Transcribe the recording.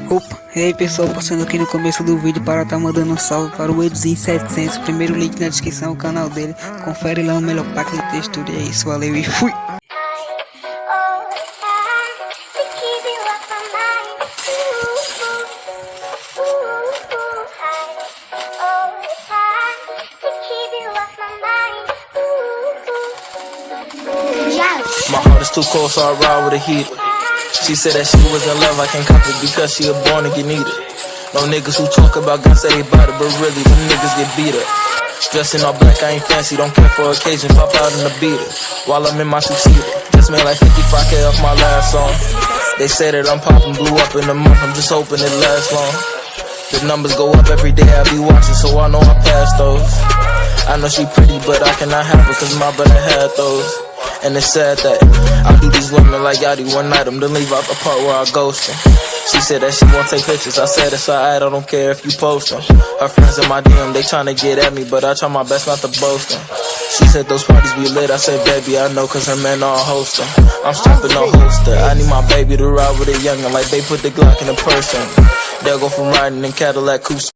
Opa, e aí pessoal, passando aqui no começo do vídeo para estar mandando um salve para o Edzinho700, primeiro link na descrição do canal dele, confere lá o melhor pack de textura e é isso, valeu e fui! My heart is too cold, so I ride with a heater. She said that she was in love, I can't cop it because she a born again eater. No niggas who talk about guns say they bout it, but really them niggas get beat up. Dressing all black, I ain't fancy, don't care for occasion, pop out in the beater. While I'm in my two-seater, just made like 55K off my last song. They say that I'm popping, blew up in a month, I'm just hoping it lasts long. The numbers go up every day, I be watching, so I know I pass those. I know she pretty, but I cannot have her, cause my brother had those. And it's sad that I do these women like Yachty one night, them then leave out the part where I ghost them. She said that she won't take pictures, I said it's alright, I don't care if you post them. Her friends in my DM, they tryna get at me, but I try my best not to boast them. She said those parties be lit, I said baby I know cause her man all host them. I'm strapping no holster, I need my baby to ride with a youngin' like they put the Glock in a person. They'll go from riding in Cadillac Coupe.